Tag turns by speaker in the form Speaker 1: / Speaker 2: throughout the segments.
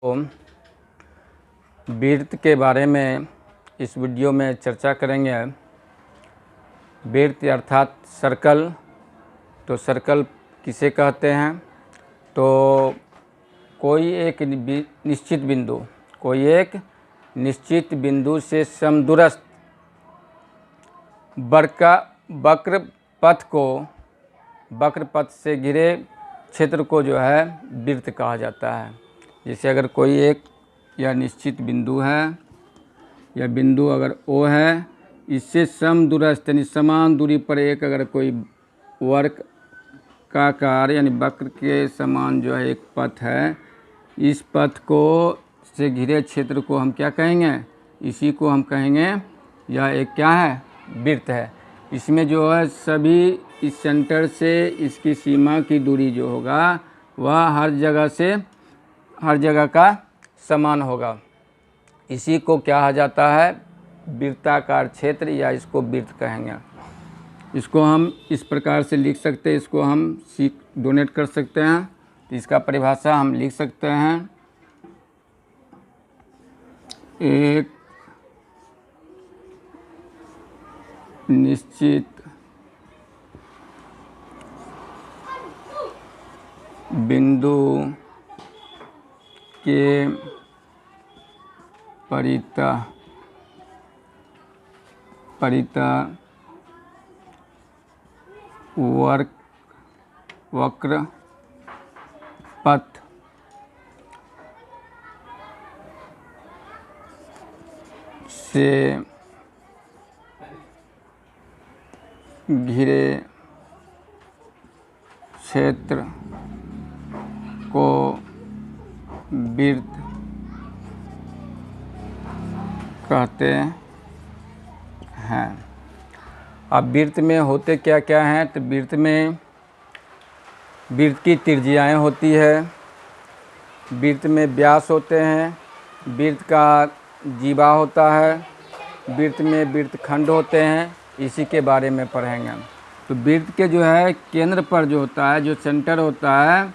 Speaker 1: तो वृत्त के बारे में इस वीडियो में चर्चा करेंगे। वृत्त अर्थात सर्कल। तो सर्कल किसे कहते हैं? तो कोई एक निश्चित बिंदु से समदूरस्थ वक्र पथ से घिरे क्षेत्र को जो है वृत्त कहा जाता है। जैसे अगर कोई एक या निश्चित बिंदु है, या बिंदु अगर O है, इससे समदूरस्थ यानी समान दूरी पर एक अगर कोई वर्गाकार यानी वक्र के समान जो है एक पथ है, इस पथ को से घिरे क्षेत्र को हम क्या कहेंगे? इसी को हम कहेंगे यह एक क्या है? वृत्त है। इसमें जो है सभी इस सेंटर से इसकी सीमा की दूरी जो होगा वह हर जगह का समान होगा। इसी को क्या कहा जाता है? वृत्ताकार क्षेत्र, या इसको वृत्त कहेंगे। इसको हम इस प्रकार से लिख सकते हैं, इसको हम डोनेट कर सकते हैं। तो इसका परिभाषा हम लिख सकते हैं, एक निश्चित बिंदु के परितः वक्र पथ से घिरे क्षेत्र को वृत्त कहते हैं। अब वृत्त में होते क्या क्या हैं? तो वृत्त की त्रिज्याएं होती है, वृत्त में व्यास होते हैं, वृत्त का जीवा होता है, वृत्त में वृत्तखंड होते हैं। इसी के बारे में पढ़ेंगे। तो वृत्त के जो है केंद्र पर जो होता है, जो सेंटर होता है,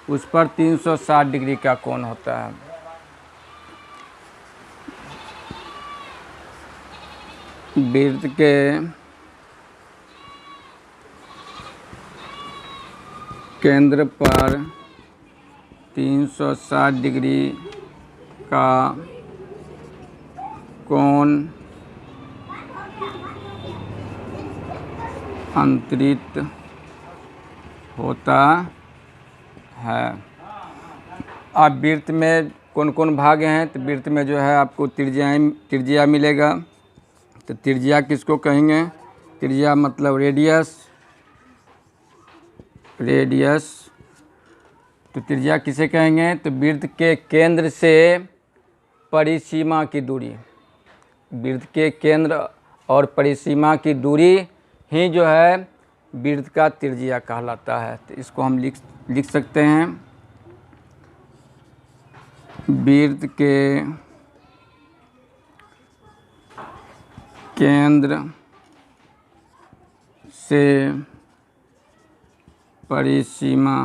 Speaker 1: उस पर 360 डिग्री का कोण होता है। वृत्त के केंद्र पर 360 डिग्री का कोण अंतरित होता है। अब वृत्त में कौन कौन भाग हैं? तो वृत्त में जो है आपको त्रिज्या मिलेगा। तो त्रिज्या किसको कहेंगे? त्रिज्या मतलब रेडियस। तो त्रिज्या किसे कहेंगे? तो वृत्त के केंद्र से परिसीमा की दूरी। वृत्त के केंद्र और परिसीमा की दूरी ही जो है वृत्त का त्रिज्या कहलाता है। तो इसको हम लिख सकते हैं, वृत्त के केंद्र से परिसीमा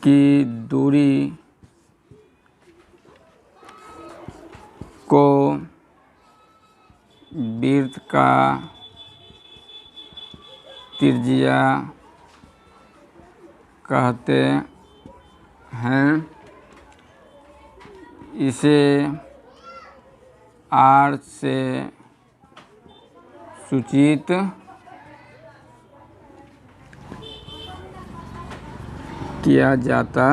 Speaker 1: की दूरी को वृत्त का त्रिज्या कहते हैं। इसे R से सूचित किया जाता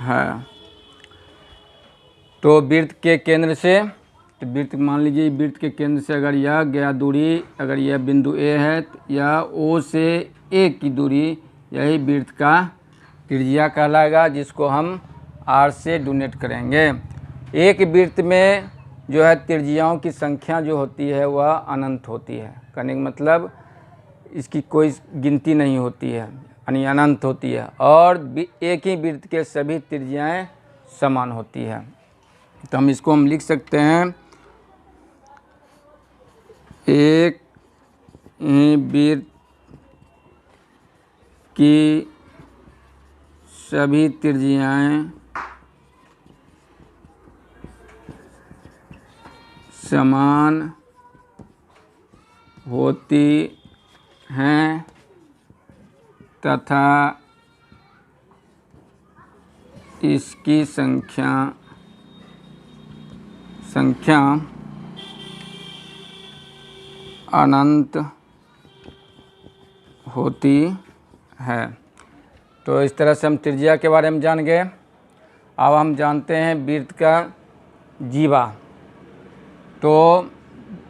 Speaker 1: है। तो वृत्त के केंद्र से, तो वृत्त मान लीजिए वृत्त के केंद्र से अगर यह गया दूरी, अगर यह बिंदु A है, तो यह O से A की दूरी, यही वृत्त का त्रिज्या कहलाएगा, जिसको हम R से डोनेट करेंगे। एक वृत्त में जो है त्रिज्याओं की संख्या जो होती है वह अनंत होती है। कहने का मतलब इसकी कोई गिनती नहीं होती है, यानी अनंत होती है। और एक ही वृत्त के सभी त्रिज्याएं समान होती है। तो हम लिख सकते हैं, एक ही वृत्त की सभी त्रिज्याएं समान होती हैं तथा इसकी संख्या अनंत होती है। तो इस तरह से हम त्रिज्या के बारे में जान गए। अब हम जानते हैं वृत्त का जीवा। तो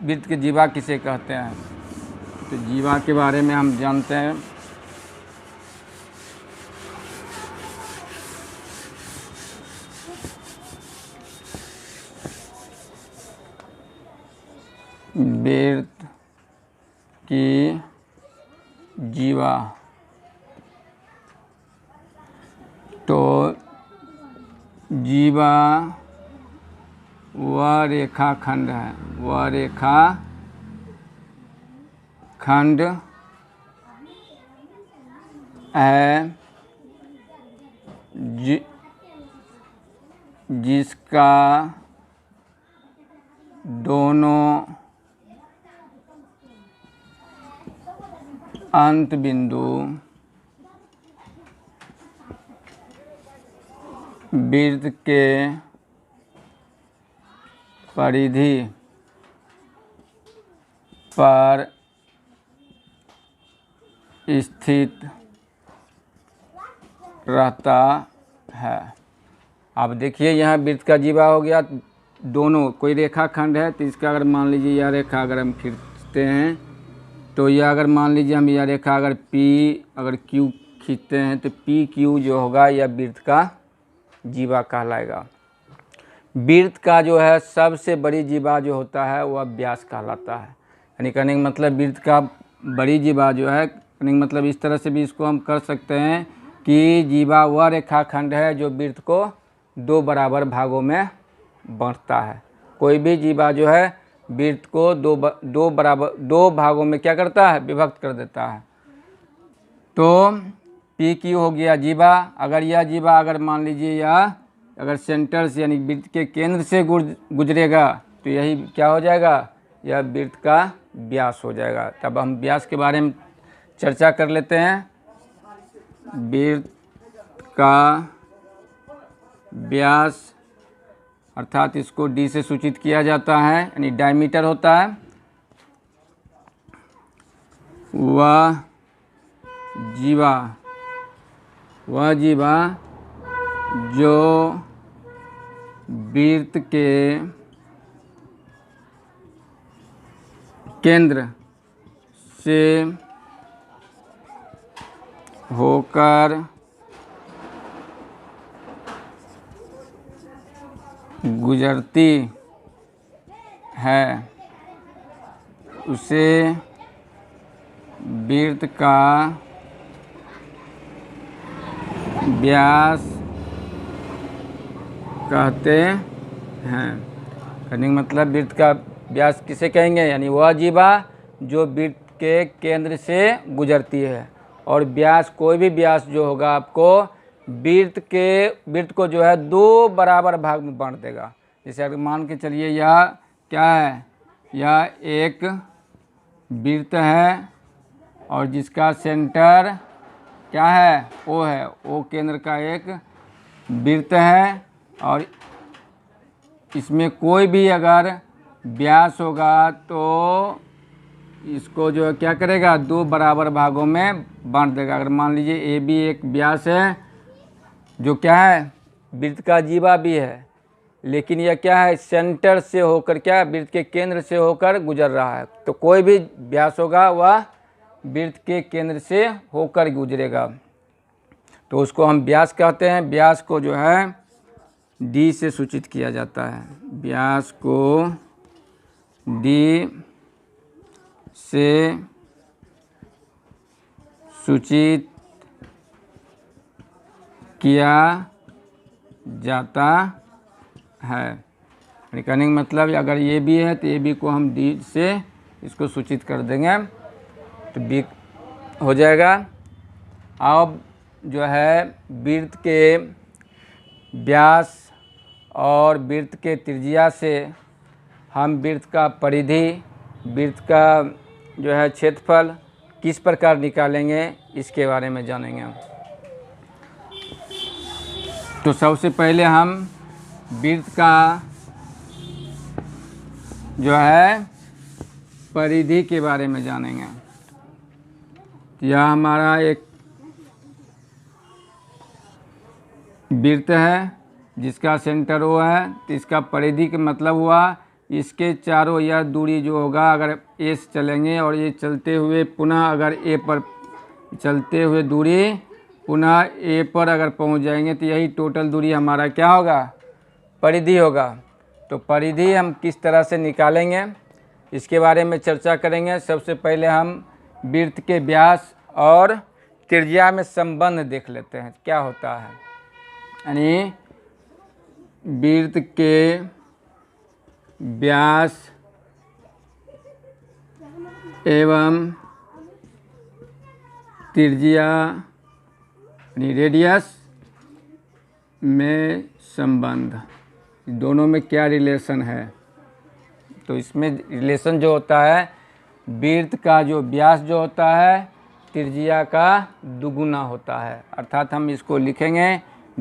Speaker 1: वृत्त की जीवा किसे कहते हैं? तो जीवा के बारे में हम जानते हैं। वृत्त की जीवा तो जीवा वह रेखाखंड है, वह रेखाखंड है जिसका दोनों अंत बिंदु वृत्त के परिधि पर स्थित रहता है। अब देखिए यहाँ वृत्त का जीवा हो गया, दोनों कोई रेखाखंड है तो इसका अगर मान लीजिए यह रेखा अगर हम खींचते हैं तो यह अगर मान लीजिए हम यह रेखा अगर अगर क्यू खींचते हैं तो पी क्यू जो होगा यह वृत्त का जीवा कहलाएगा। वृत्त का जो है सबसे बड़ी जीवा जो होता है वह व्यास कहलाता है। यानी कहने का मतलब वृत्त का बड़ी जीवा जो है, कहने का मतलब इस तरह से भी इसको हम कर सकते हैं कि जीवा वह रेखाखंड है जो वृत्त को दो बराबर भागों में बांटता है। कोई भी जीवा जो है वृत्त को दो भागों में क्या करता है? विभक्त कर देता है। तो पी क्यू हो गया जीवा। अगर यह जीवा अगर मान लीजिए यह अगर सेंटर से यानी वृत्त के केंद्र से गुजरेगा तो यही क्या हो जाएगा? यह वृत्त का व्यास हो जाएगा। तब हम व्यास के बारे में चर्चा कर लेते हैं। वृत्त का व्यास अर्थात इसको डी से सूचित किया जाता है, यानी डायमीटर होता है। वह जीवा जो वृत्त के केंद्र से होकर गुजरती है उसे वृत्त का व्यास कहते हैं। कहने का मतलब वृत्त का व्यास किसे कहेंगे? यानी वह जीवा जो वृत्त के केंद्र से गुजरती है। और व्यास कोई भी व्यास जो होगा आपको वृत्त को जो है दो बराबर भाग में बांट देगा। जैसे अगर मान के चलिए यह क्या है? यह एक वृत्त है और जिसका सेंटर क्या है? ओ है। ओ केंद्र का एक वृत्त है और इसमें कोई भी अगर व्यास होगा तो इसको जो है क्या करेगा? दो बराबर भागों में बांट देगा। अगर मान लीजिए ए भी एक व्यास है जो क्या है? वृत्त का जीवा भी है, लेकिन यह क्या है? सेंटर से होकर क्या? वृत्त के केंद्र से होकर गुजर रहा है। तो कोई भी व्यास होगा वह वृत्त के केंद्र से होकर गुजरेगा, तो उसको हम व्यास कहते हैं। व्यास को जो है डी से सूचित किया जाता है। व्यास को डी से सूचित किया जाता है। कहने का मतलब अगर ये भी है तो ये भी को हम डी से इसको सूचित कर देंगे तो बी हो जाएगा। अब जो है वृत्त के व्यास और वृत्त के त्रिज्या से हम वृत्त का परिधि, वृत्त का जो है क्षेत्रफल किस प्रकार निकालेंगे इसके बारे में जानेंगे हम। तो सबसे पहले हम वृत्त का जो है परिधि के बारे में जानेंगे। यह हमारा एक वृत्त है जिसका सेंटर O है, तो इसका परिधि का मतलब हुआ इसके चारों यह दूरी जो होगा, अगर A से चलेंगे और ये चलते हुए पुनः अगर A पर चलते हुए दूरी पुनः A पर अगर पहुंच जाएंगे तो यही टोटल दूरी हमारा क्या होगा, परिधि होगा। तो परिधि हम किस तरह से निकालेंगे इसके बारे में चर्चा करेंगे। सबसे पहले हम वृत्त के व्यास और त्रिज्या में संबंध देख लेते हैं क्या होता है। यानी वृत्त के व्यास एवं त्रिज्या यानी रेडियस में संबंध, दोनों में क्या रिलेशन है। तो इसमें रिलेशन जो होता है वृत्त का जो व्यास जो होता है त्रिज्या का दुगुना होता है। अर्थात हम इसको लिखेंगे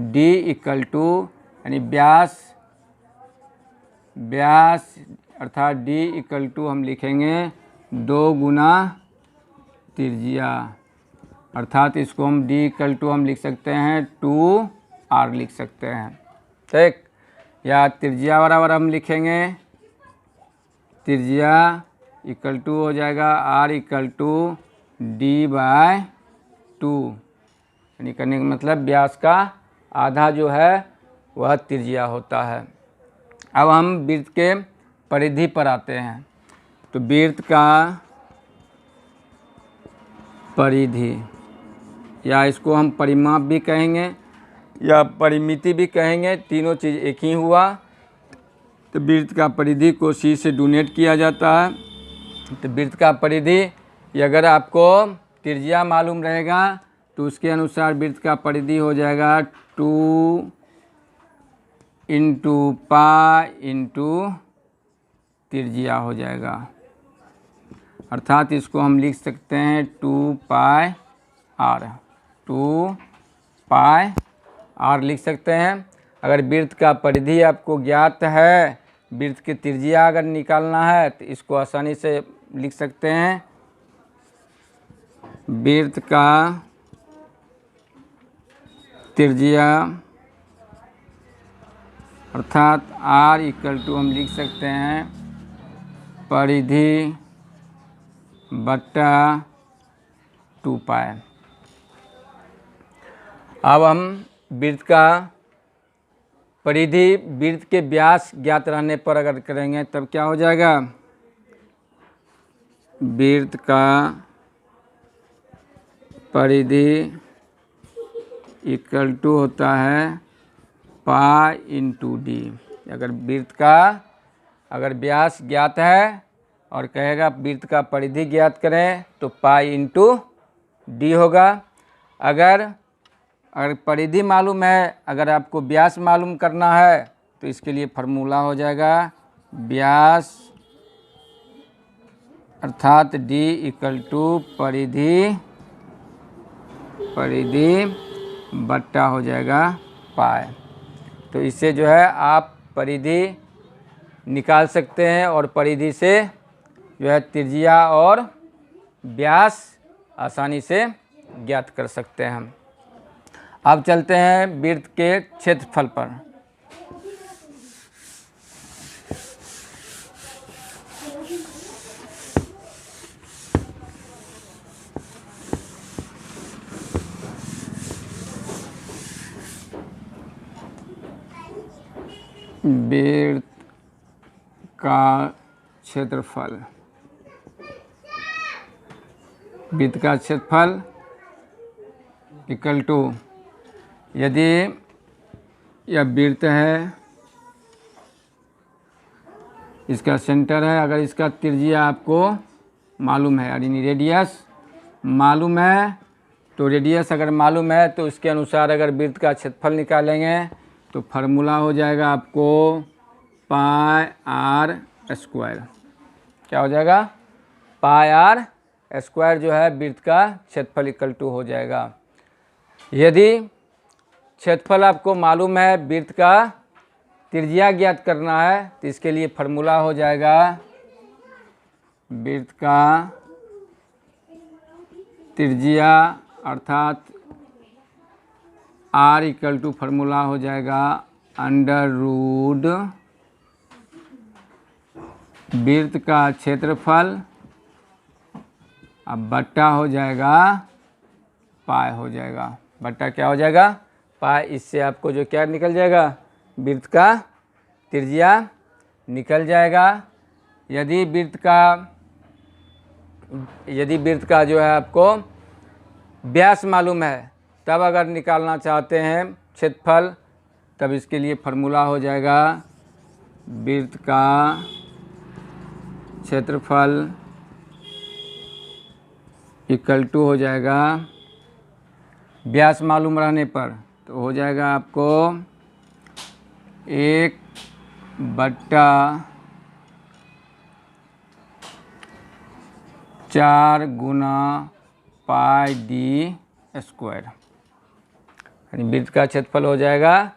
Speaker 1: D इक्वल टू यानी व्यास अर्थात D इक्वल टू हम लिखेंगे 2 गुना त्रिज्या, अर्थात इसको हम D इक्वल टू हम लिख सकते हैं 2R लिख सकते हैं, ठीक। या त्रिज्या बराबर हम लिखेंगे त्रिज्या इक्वल टू हो जाएगा R इक्वल टू D/2, यानी करने का मतलब व्यास का आधा जो है वह त्रिज्या होता है। अब हम वृत्त के परिधि पर आते हैं। तो वृत्त का परिधि या इसको हम परिमाप भी कहेंगे या परिमिति भी कहेंगे, तीनों चीज़ एक ही हुआ। तो वृत्त का परिधि को C से डोनेट किया जाता है। तो वृत्त का परिधि अगर आपको त्रिज्या मालूम रहेगा तो उसके अनुसार वृत्त का परिधि हो जाएगा 2 इंटू पाई इंटू त्रिज्या हो जाएगा, अर्थात इसको हम लिख सकते हैं 2πr लिख सकते हैं। अगर वृत्त का परिधि आपको ज्ञात है, वृत्त की त्रिज्या अगर निकालना है तो इसको आसानी से लिख सकते हैं वृत्त का त्रिज्या अर्थात R इक्वल टू हम लिख सकते हैं परिधि बट्टा 2π। अब हम वृत्त का परिधि वृत्त के व्यास ज्ञात रहने पर अगर करेंगे तब क्या हो जाएगा, वृत्त का परिधि इक्वल टू होता है पाई इंटू डी। अगर वृत्त का अगर व्यास ज्ञात है और कहेगा वृत्त का परिधि ज्ञात करें तो पाई इंटू डी होगा। अगर परिधि मालूम है, अगर आपको व्यास मालूम करना है तो इसके लिए फार्मूला हो जाएगा व्यास अर्थात D इक्वल टू परिधि बट्टा हो जाएगा पाई। तो इससे जो है आप परिधि निकाल सकते हैं और परिधि से जो है त्रिज्या और व्यास आसानी से ज्ञात कर सकते हैं हम। अब चलते हैं वृत्त के क्षेत्रफल पर। वृत्त का क्षेत्रफल, वृत्त का क्षेत्रफल इक्वल टू, यदि यह वृत्त है, इसका सेंटर है, अगर इसका त्रिज्या आपको मालूम है यानी रेडियस मालूम है तो रेडियस अगर मालूम है तो उसके अनुसार अगर वृत्त का क्षेत्रफल निकालेंगे तो फार्मूला हो जाएगा आपको पाई आर स्क्वायर। क्या हो जाएगा? पाई आर स्क्वायर जो है वृत्त का क्षेत्रफल इक्वल टू हो जाएगा। यदि क्षेत्रफल आपको मालूम है, वृत्त का त्रिज्या ज्ञात करना है, तो इसके लिए फार्मूला हो जाएगा वृत्त का त्रिज्या अर्थात आर इक्वल टू फार्मूला हो जाएगा अंडर रूट वृत्त का क्षेत्रफल अब बट्टा हो जाएगा पाई हो जाएगा। बट्टा क्या हो जाएगा? पाई। इससे आपको जो क्या निकल जाएगा? वृत्त का त्रिज्या निकल जाएगा। यदि वृत्त का जो है आपको व्यास मालूम है, तब अगर निकालना चाहते हैं क्षेत्रफल, तब इसके लिए फार्मूला हो जाएगा वृत्त का क्षेत्रफल इक्वल टू हो जाएगा व्यास मालूम रहने पर, तो हो जाएगा आपको 1/4 गुना पाई डी स्क्वायर। यानी वृत्त का क्षेत्रफल हो जाएगा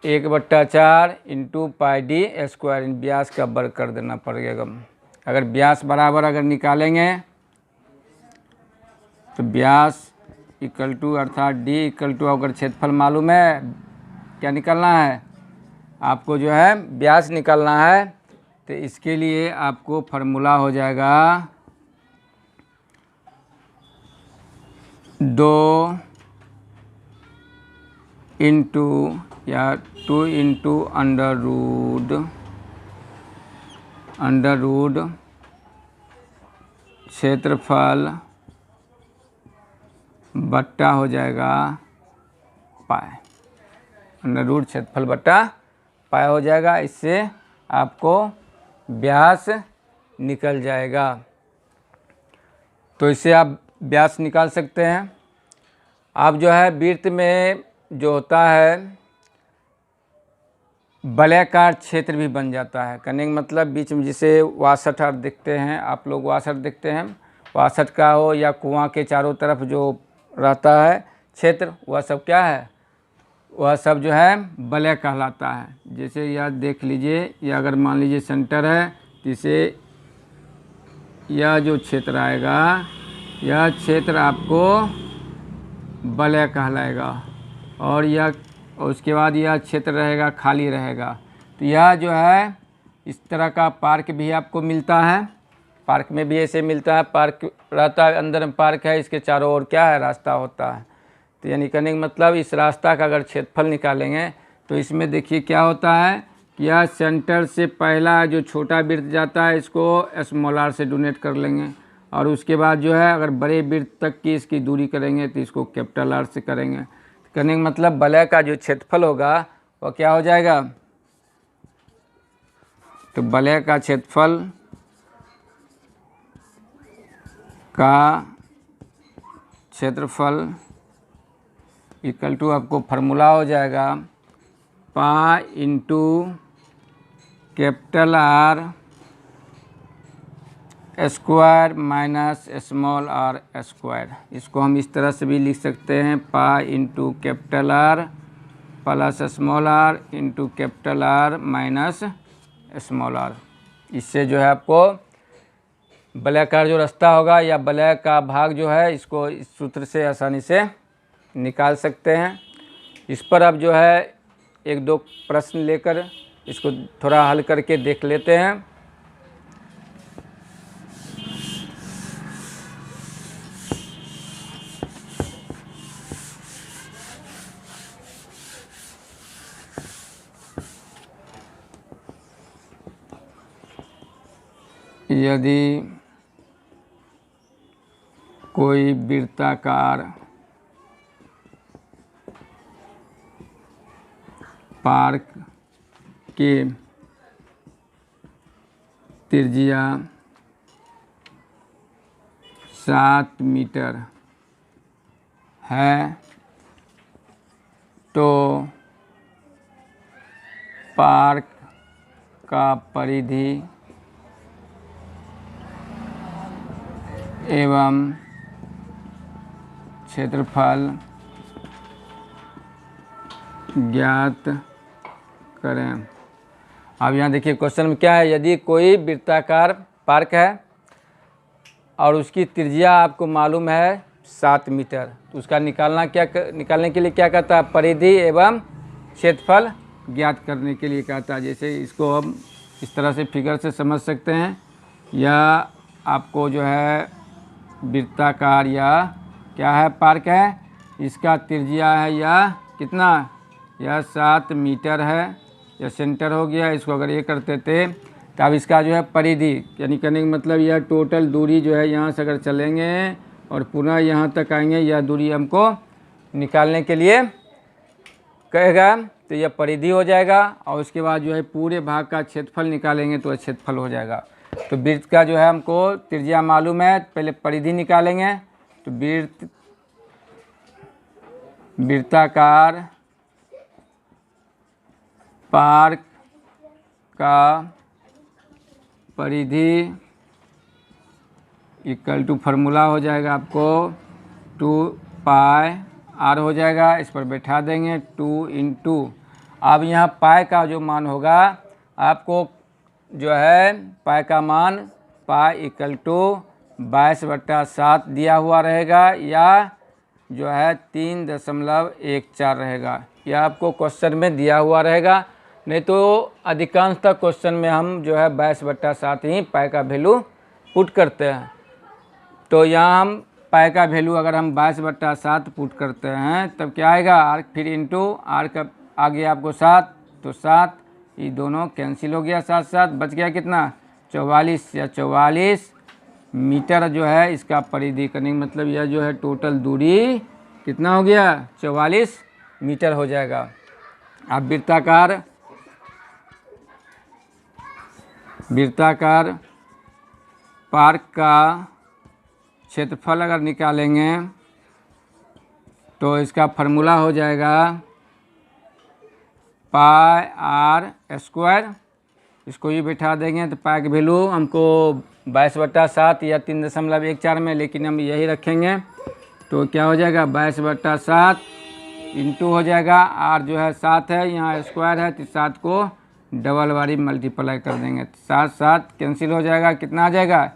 Speaker 1: 1/4 इंटू पाई डी स्क्वायर। व्यास का वर्ग कर देना पड़ेगा। अगर व्यास बराबर अगर निकालेंगे तो व्यास इक्वल टू अर्थात डी इक्वल टू, अगर क्षेत्रफल मालूम है, क्या निकालना है आपको? जो है व्यास निकालना है। तो इसके लिए आपको फार्मूला हो जाएगा 2 इंटू या 2 इंटू अंडर रूट क्षेत्रफल बट्टा हो जाएगा पाई। अंडर रूट क्षेत्रफल बट्टा पाई हो जाएगा। इससे आपको व्यास निकल जाएगा। तो इससे आप व्यास निकाल सकते हैं। आप जो है वृत्त में जो होता है वलयाकार क्षेत्र भी बन जाता है। कहने का मतलब बीच में जिसे वासठ देखते हैं आप लोग, वासठ देखते हैं, वासठ का हो या कुआं के चारों तरफ जो रहता है क्षेत्र, वह सब क्या है? वह सब जो है वलय कहलाता है। जैसे यह देख लीजिए, यह अगर मान लीजिए सेंटर है, तो इसे यह जो क्षेत्र आएगा, यह क्षेत्र आपको वलय कहलाएगा। और उसके बाद यह क्षेत्र रहेगा खाली रहेगा। तो यह जो है इस तरह का पार्क भी आपको मिलता है। पार्क में भी ऐसे मिलता है, पार्क रहता है, अंदर में पार्क है, इसके चारों ओर क्या है? रास्ता होता है। तो यानी कहने का मतलब इस रास्ता का अगर क्षेत्रफल निकालेंगे तो इसमें देखिए क्या होता है कि यह सेंटर से पहला जो छोटा वृत्त जाता है इसको स्मॉल आर से डोनेट कर लेंगे, और उसके बाद जो है अगर बड़े वृत्त तक की इसकी दूरी करेंगे तो इसको कैपिटल आर से करेंगे। कहने का मतलब वलय का जो क्षेत्रफल होगा वह क्या हो जाएगा? तो वलय का क्षेत्रफल इक्वल टू आपको फार्मूला हो जाएगा pi into capital R square minus small R square. इसको हम इस तरह से भी लिख सकते हैं, pi into capital R plus small R into capital R minus small R. इससे जो है आपको वलयाकार जो रास्ता होगा या वलय का भाग जो है, इसको इस सूत्र से आसानी से निकाल सकते हैं। इस पर अब जो है एक दो प्रश्न लेकर इसको थोड़ा हल करके देख लेते हैं। यदि कोई वृत्ताकार पार्क के त्रिज्या 7 मीटर है तो पार्क का परिधि एवं क्षेत्रफल ज्ञात करें। अब यहाँ देखिए क्वेश्चन में क्या है, यदि कोई वृत्ताकार पार्क है और उसकी त्रिज्या आपको मालूम है 7 मीटर, तो उसका निकालने के लिए क्या कहता है, परिधि एवं क्षेत्रफल ज्ञात करने के लिए कहता है। जैसे इसको हम इस तरह से फिगर से समझ सकते हैं, या आपको जो है वृत्ताकार या क्या है पार्क है, इसका त्रिज्या है या कितना, यह 7 मीटर है, या सेंटर हो गया। इसको अगर ये करते थे तो अब इसका जो है परिधि यानी कहने का मतलब यह टोटल दूरी जो है यहाँ से अगर चलेंगे और पुनः यहाँ तक आएंगे, यह दूरी हमको निकालने के लिए कहेगा, तो यह परिधि हो जाएगा। और उसके बाद जो है पूरे भाग का क्षेत्रफल निकालेंगे तो क्षेत्रफल हो जाएगा। तो वृत्त का जो है हमको त्रिज्या मालूम है, पहले परिधि निकालेंगे। तो वृत्ताकार पार्क का परिधि इक्वल टू फार्मूला हो जाएगा आपको 2 पाई r हो जाएगा, इस पर बैठा देंगे 2 इंटू, अब यहाँ पाई का जो मान होगा आपको जो है पाई का मान पाई इक्वल टू 22/7 दिया हुआ रहेगा, या जो है 3.14 रहेगा। यह आपको क्वेश्चन में दिया हुआ रहेगा, नहीं तो अधिकांशतः क्वेश्चन में हम जो है 22/7 ही पाई का वैल्यू पुट करते हैं। तो यहाँ हम पाई का वैल्यू अगर हम 22/7 पुट करते हैं तब क्या आएगा, आर फिर इंटू आर का आगे आपको 7, तो 7 ये दोनों कैंसिल हो गया, 7 बच गया कितना 44, या 44 मीटर जो है इसका परिधि करने का मतलब यह जो है टोटल दूरी कितना हो गया 44 मीटर हो जाएगा। अब वृत्ताकार पार्क का क्षेत्रफल अगर निकालेंगे तो इसका फार्मूला हो जाएगा पाई आर स्क्वायर, इसको ही बैठा देंगे तो पाई की वैल्यू हमको 22/7 या 3.14 में, लेकिन हम यही रखेंगे। तो क्या हो जाएगा 22/7 इंटू हो जाएगा, आर जो है 7 है, यहाँ स्क्वायर है तो 7 को डबल बारी मल्टीप्लाई कर देंगे, 7 कैंसिल हो जाएगा, कितना आ जाएगा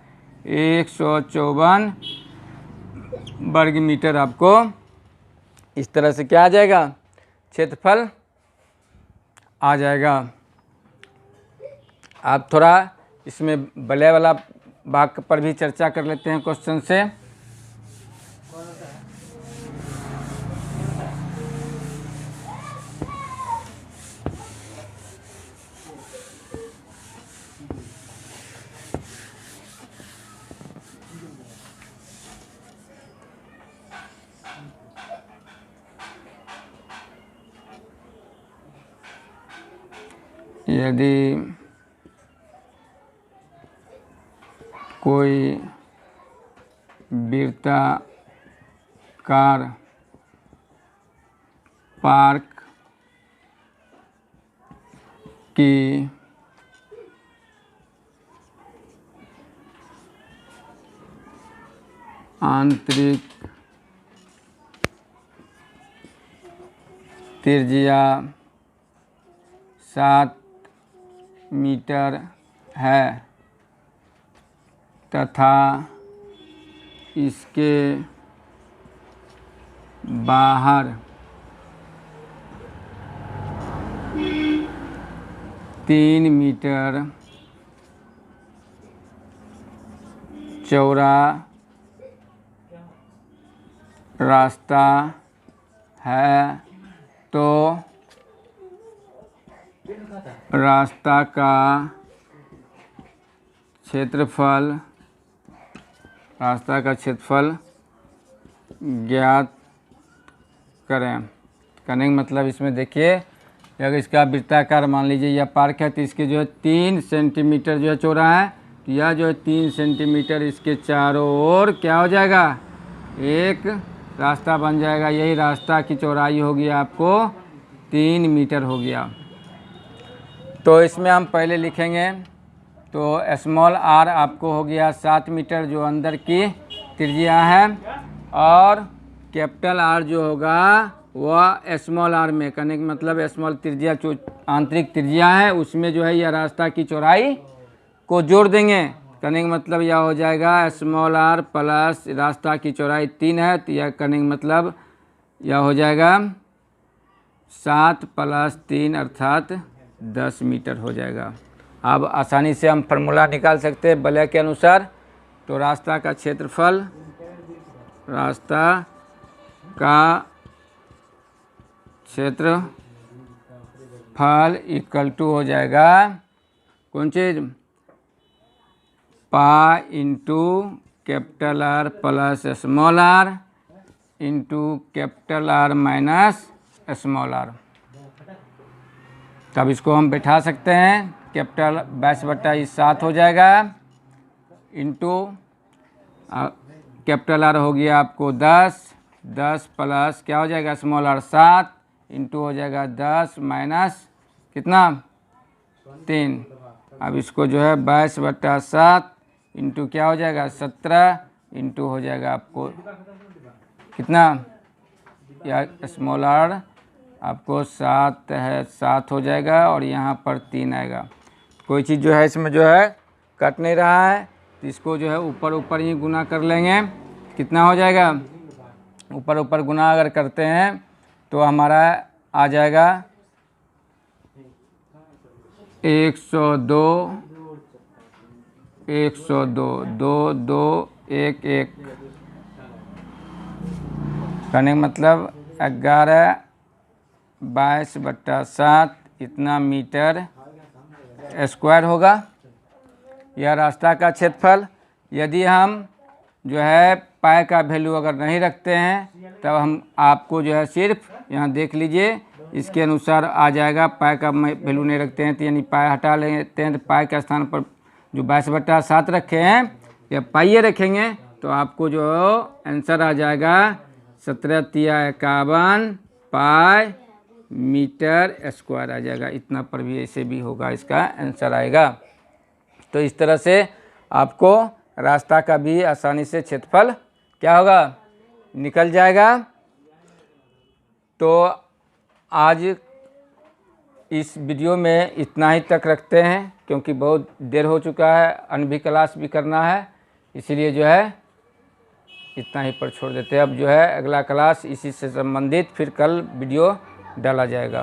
Speaker 1: 154 वर्ग मीटर आपको इस तरह से क्या आ जाएगा क्षेत्रफल आ जाएगा। आप थोड़ा इसमें बले वाला भाग पर भी चर्चा कर लेते हैं क्वेश्चन से। यदि कोई वृत्ताकार पार्क की आंतरिक त्रिज्या 7 मीटर है तथा इसके बाहर 3 मीटर चौड़ा रास्ता है तो रास्ता का क्षेत्रफल ज्ञात करें। करने का मतलब इसमें देखिए अगर इसका वृत्ताकार मान लीजिए यह पार्क है तो इसके जो है 3 सेंटीमीटर जो है चौड़ा है, तो यह जो है 3 सेंटीमीटर इसके चारों ओर क्या हो जाएगा एक रास्ता बन जाएगा। यही रास्ता की चौड़ाई होगी आपको 3 मीटर हो गया। तो इसमें हम पहले लिखेंगे, तो स्मॉल आर आपको हो गया 7 मीटर जो अंदर की त्रिज्या है, और कैपिटल आर जो होगा वह स्मॉल आर में, करने का मतलब स्मॉल त्रिज्या जो आंतरिक त्रिज्या है उसमें जो है यह रास्ता की चौड़ाई को जोड़ देंगे। करने का मतलब यह हो जाएगा स्मॉल आर प्लस रास्ता की चौड़ाई 3 है, तो यह करने का मतलब यह हो जाएगा 7 + 3 अर्थात 10 मीटर हो जाएगा। अब आसानी से हम फार्मूला निकाल सकते हैं वलय के अनुसार। तो रास्ता का क्षेत्रफल, रास्ता का क्षेत्रफल इक्वल टू हो जाएगा कौन चीज़, pi into capital R plus small R into capital R minus small R. तब इसको हम बैठा सकते हैं, कैपिटल 22/7 हो जाएगा इंटू कैपिटल आर हो गया आपको 10 प्लस क्या हो जाएगा स्मॉल आर 7 इंटू हो जाएगा 10 माइनस कितना 3। अब इसको जो है 22/7 इंटू क्या हो जाएगा 17 इंटू हो जाएगा आपको कितना, या स्मॉल आर आपको 7 है 7 हो जाएगा और यहाँ पर 3 आएगा। कोई चीज़ जो है इसमें जो है कट नहीं रहा है, तो इसको जो है ऊपर ऊपर ही गुना कर लेंगे। कितना हो जाएगा, ऊपर ऊपर गुना अगर करते हैं तो हमारा आ जाएगा 102 2 2 1 1, करने का मतलब 11/22/7 इतना मीटर स्क्वायर होगा यह रास्ता का क्षेत्रफल। यदि हम जो है पाई का वैल्यू अगर नहीं रखते हैं तब हम आपको जो है सिर्फ यहाँ देख लीजिए इसके अनुसार आ जाएगा। पाई का वैल्यू नहीं रखते हैं तो यानी पाई हटा लेते हैं, तो पाई के स्थान पर जो 22/7 रखे हैं या पाइये रखेंगे तो आपको जो आंसर आ जाएगा 17×51 पाई मीटर स्क्वायर आ जाएगा। इतना पर भी ऐसे भी होगा, इसका आंसर आएगा। तो इस तरह से आपको रास्ता का भी आसानी से क्षेत्रफल क्या होगा निकल जाएगा। तो आज इस वीडियो में इतना ही तक रखते हैं क्योंकि बहुत देर हो चुका है, अन्य भी क्लास भी करना है, इसीलिए जो है इतना ही पर छोड़ देते हैं। अब जो है अगला क्लास इसी से संबंधित फिर कल वीडियो डाला जाएगा।